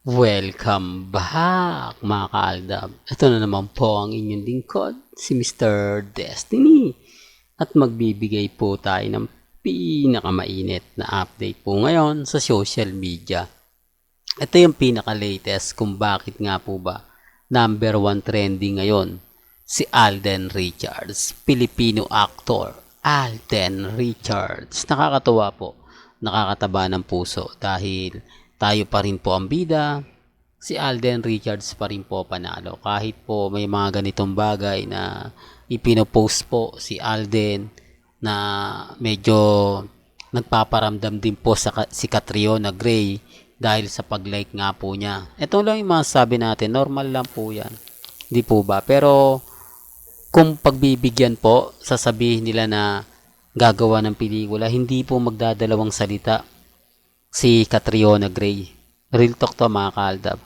Welcome back mga kaaldab. Ito na naman po ang inyong lingkod, si Mr. Destiny. At magbibigay po tayo ng pinakamainit na update po ngayon sa social media. Ito yung pinaka-latest kung bakit nga po ba number 1 trending ngayon si Alden Richards, Filipino actor. Alden Richards. Nakakatuwa po, nakakataba ng puso dahil tayo pa rin po ang bida, si Alden Richards pa rin po panalo. Kahit po may mga ganitong bagay na ipinopost po si Alden na medyo nagpaparamdam din po sa si Catriona Gray dahil sa pag-like nga po niya. Ito lang yung masasabi natin, normal lang po yan. Hindi po ba? Pero kung pagbibigyan po, sasabihin nila na gagawa ng pelikula, hindi po magdadalawang salita si Catriona Gray. Real talk to mga kaaldab.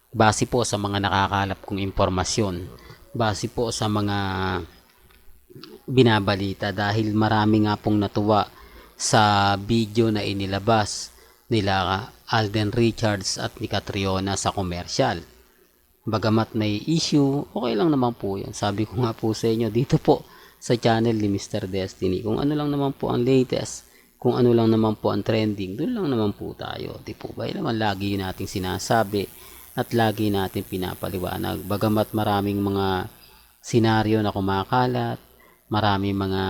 Base po sa mga nakakalap kong impormasyon. Base po sa mga binabalita dahil marami nga pong natuwa sa video na inilabas nila Alden Richards at ni Catriona sa komersyal. Bagamat may issue, okay lang naman po yan. Sabi ko nga po sa inyo dito po sa channel ni Mr. Destiny. Kung ano lang naman po ang latest, kung ano lang naman po ang trending, doon lang naman po tayo. Di po ba? Yan naman lagi nating sinasabi at lagi natin pinapaliwanag. Bagamat maraming mga senaryo na kumakalat, maraming mga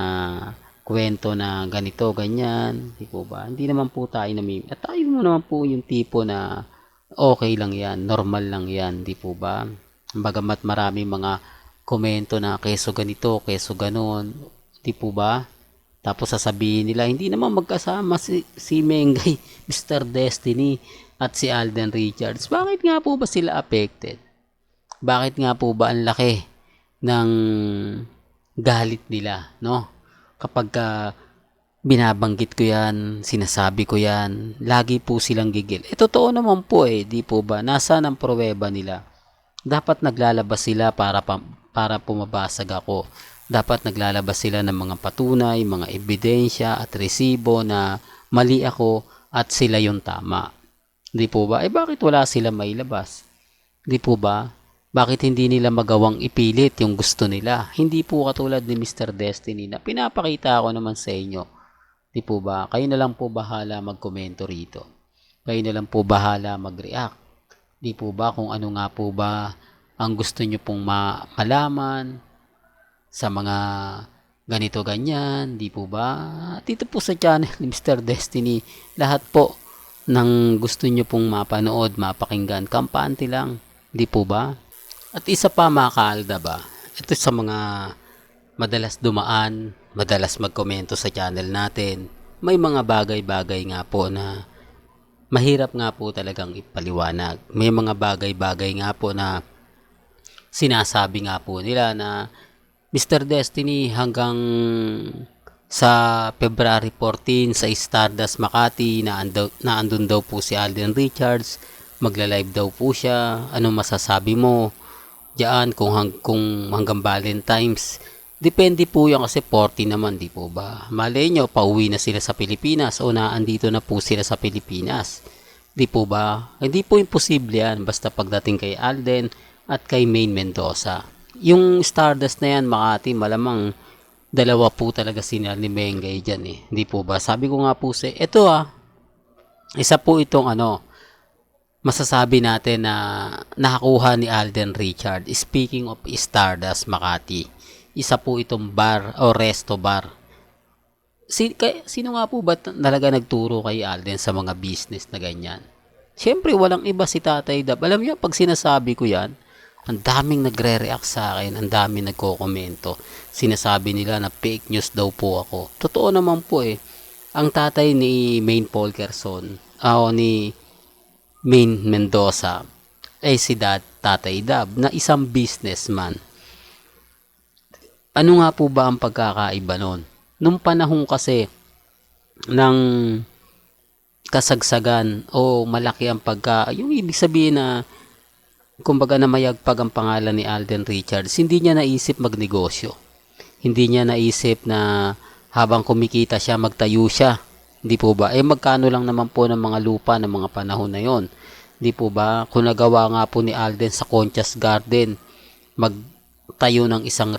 kwento na ganito, ganyan, di po ba? Hindi naman po tayo at tayo mo naman po yung tipo na okay lang yan, normal lang yan, di po ba? Bagamat maraming mga komento na keso ganito, keso ganon, di po ba? Tapos sasabihin nila, hindi naman magkasama si Mengay, Mr. Destiny at si Alden Richards. Bakit nga po ba sila affected? Bakit nga po ba ang laki ng galit nila, no? Kapag binabanggit ko yan, sinasabi ko yan, lagi po silang gigil. Totoo naman po di po ba? Nasaan ang pruweba nila? Dapat naglalabas sila para pumabasag ako. Dapat naglalabas sila ng mga patunay, mga ebidensya at resibo na mali ako at sila yung tama. Di po ba? Bakit wala sila mailabas? Di po ba? Bakit hindi nila magawang ipilit yung gusto nila? Hindi po katulad ni Mr. Destiny na pinapakita ko naman sa inyo. Di po ba? Kayo na lang po bahala magkomento rito. Kayo na lang po bahala mag-react. Di po ba kung ano nga po ba ang gusto nyo pong malaman sa mga ganito ganyan, di po ba? Dito po sa channel ni Mr. Destiny, lahat po ng gusto nyo pong mapanood, mapakinggan, kampante lang, di po ba? At isa pa mga kaalda ba, ito sa mga madalas dumaan, madalas magkomento sa channel natin, may mga bagay-bagay nga po na mahirap nga po talagang ipaliwanag. May mga bagay-bagay nga po na sinasabi nga po nila na Mr. Destiny, hanggang sa February 14 sa Stardust Makati na andun daw po si Alden Richards, magla-live daw po siya. Ano masasabi mo diyan kung hanggang Valentine's? Depende po yan kasi 40 naman, di po ba? Malay nyo, pauwi na sila sa Pilipinas o naandito na po sila sa Pilipinas. Di po ba? Hindi po imposible yan basta pagdating kay Alden at kay Maine Mendoza. Yung Stardust na yan, Makati, malamang dalawa po talaga sila ni Mengay dyan Hindi po ba? Sabi ko nga po ito isa po itong masasabi natin na nakakuha ni Alden Richard. Speaking of Stardust Makati, isa po itong bar o resto bar. Sino nga po ba talaga nagturo kay Alden sa mga business na ganyan? Siyempre, walang iba si Tatay Dab. Alam niyo, pag sinasabi ko yan, ang daming nagre-react sa akin, ang daming nagko-komento. Sinasabi nila na fake news daw po ako. Totoo naman po Ang tatay ni Maine Polkerson, ni Maine Mendoza, ay si Tatay Dab na isang businessman. Ano nga po ba ang pagkakaiba nun? Nung panahon kasi ng kasagsagan o malaki ang yung ibig sabihin na kumbaga na mayagpag ang pangalan ni Alden Richards, hindi niya naisip magnegosyo. Hindi niya naisip na habang kumikita siya, magtayo siya. Hindi po ba? Magkano lang naman po ng mga lupa ng mga panahon na yon. Di po ba? Kung nagawa nga po ni Alden sa Concha's Garden, magtayo ng isang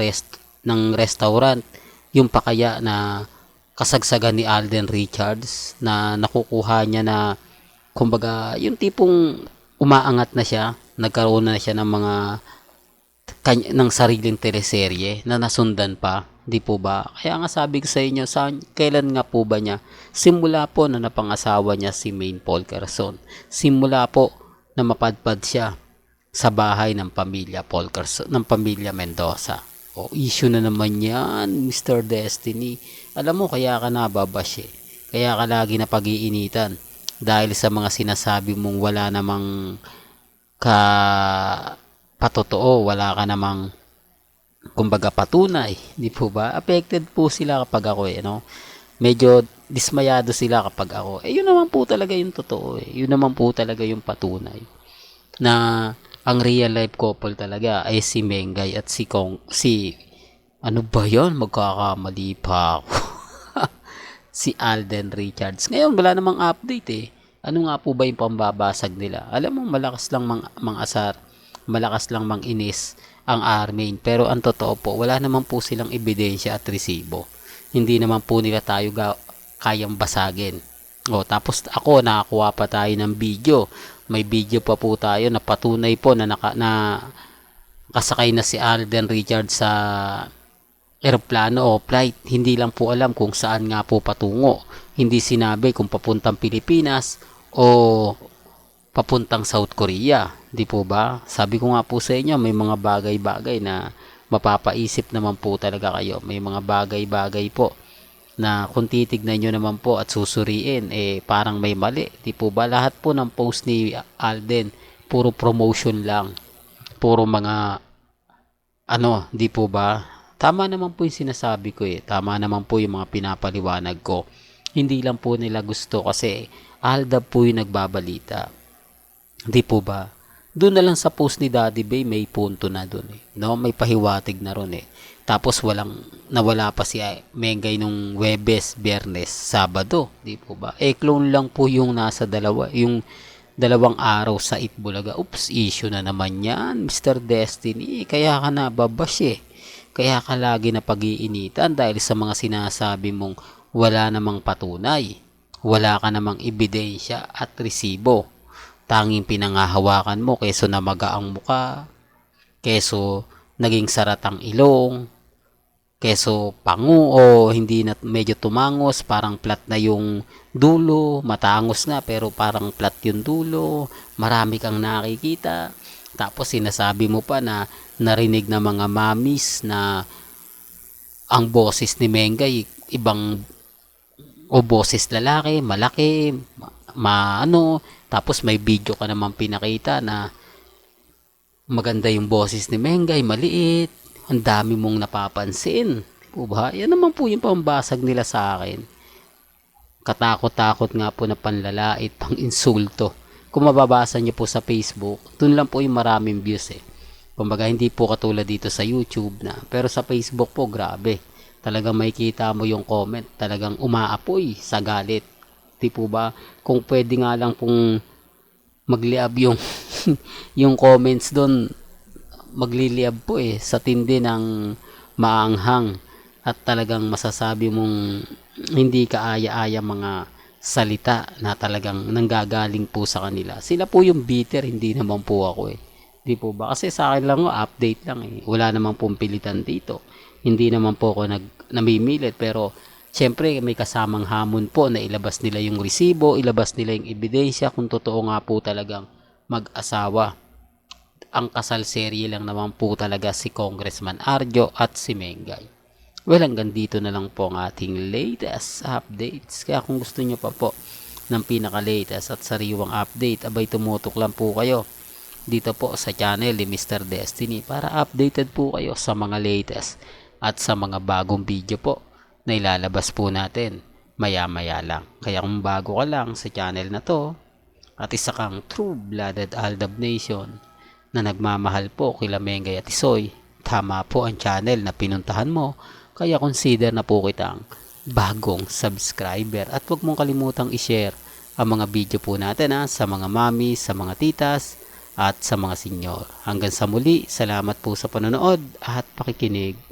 restaurant, yung pa kaya na kasagsagan ni Alden Richards na nakukuha niya na kumbaga yung tipong umaangat na siya, nagkaroon na siya ng mga ng sariling teleserye na nasundan pa, di po ba? Kaya nga sabi ko sa inyo, kailan nga po ba niya? Simula po na napangasawa niya si Maine Polkerson. Simula po na mapadpad siya sa bahay ng pamilya Polkerson, ng pamilya Mendoza. O, issue na naman yan, Mr. Destiny. Alam mo, kaya ka nababash eh. Kaya ka lagi na pag-iinitan. Dahil sa mga sinasabi mong wala namang patotoo, wala ka namang kumbaga patunay, di po ba? Affected po sila kapag ako no? Medyo dismayado sila kapag ako. Yun naman po talaga yung totoo Yun naman po talaga yung patunay na ang real life couple talaga ay si Mengay at si ano ba yan? Magkakamali pa ako. Si Alden Richards. Ngayon, wala namang update Ano nga po ba yung pambabasag nila? Alam mo, malakas lang mang-asar, malakas lang mang-inis ang Armain. Pero ang totoo po, wala naman po silang ebidensya at resibo. Hindi naman po nila tayo kayang basagin. Tapos ako, nakakuha pa tayo ng video. May video pa po tayo na patunay po na kasakay na si Alden Richards sa eroplano o flight. Hindi lang po alam kung saan nga po patungo. Hindi sinabi kung papuntang Pilipinas o papuntang South Korea. Di po ba? Sabi ko nga po sa inyo, may mga bagay-bagay na mapapaisip naman po talaga kayo. May mga bagay-bagay po na kung titignan nyo naman po at susuriin, parang may mali. Di po ba? Lahat po ng post ni Alden, puro promotion lang. Puro mga di po ba? Tama naman po yung sinasabi ko Tama naman po yung mga pinapaliwanag ko. Hindi lang po nila gusto kasi Aldab po yung nagbabalita. Di po ba? Doon na lang sa post ni Daddy Bay, may punto na doon no? May pahiwatig na ron Tapos nawala pa si Mengay nung Webes, Biyernes, Sabado. Di po ba? Clone lang po yung nasa yung dalawang araw sa Itbulaga. Oops, issue na naman yan, Mr. Destiny. Kaya ka nababash Kaya ka lagi na pag-iinitan dahil sa mga sinasabi mong wala namang patunay. Wala ka namang ebidensya at resibo. Tanging pinangahawakan mo keso namaga ang muka, keso naging saratang ilong, keso pangu o hindi na medyo tumangos, parang flat na yung dulo, matangos nga pero parang flat yung dulo, marami kang nakikita. Tapos sinasabi mo pa na narinig na mga mamis na ang boses ni Mengay ibang o boses lalaki, malaki, tapos may video ka naman pinakita na maganda yung boses ni Mengay, maliit, ang dami mong napapansin. O ba? Yan naman po yung pambasag nila sa akin. Katakot-takot nga po na panlalait, pang insulto. Kung mababasa niyo po sa Facebook, dun lang po yung maraming views Kumbaga hindi po katulad dito sa YouTube na. Pero sa Facebook po, grabe. Talagang makikita mo yung comment, talagang umaapoy sa galit. Di po ba? Kung pwede nga lang pong magliab yung yung comments doon, magliliab po sa tindi ng maanghang at talagang masasabi mong hindi kaaya-aya mga salita na talagang nanggagaling po sa kanila. Sila po yung bitter, hindi naman po ako Di po ba? Kasi sa akin lang update lang Wala namang pong pilitan dito. Hindi naman po ako namimilit pero syempre may kasamang hamon po na ilabas nila yung resibo, ilabas nila yung ebidensya kung totoo nga po talagang mag-asawa. Ang kasal serye lang naman po talaga si Congressman Arjo at si Mengay. Well, hanggang dito na lang po ang ating latest updates. Kaya kung gusto nyo pa po ng pinaka-latest at sariwang update, abay tumutok lang po kayo dito po sa channel ni Mr. Destiny para updated po kayo sa mga latest at sa mga bagong video po na ilalabas po natin maya-maya lang. Kaya kung bago ka lang sa channel na to at isa kang true-blooded Aldab Nation na nagmamahal po kila Mengay at Isoy, tama po ang channel na pinuntahan mo. Kaya consider na po kitang bagong subscriber at huwag mong kalimutang i-share ang mga video po natin sa mga mami, sa mga titas, at sa mga senyor. Hanggang sa muli, salamat po sa panonood at pakikinig.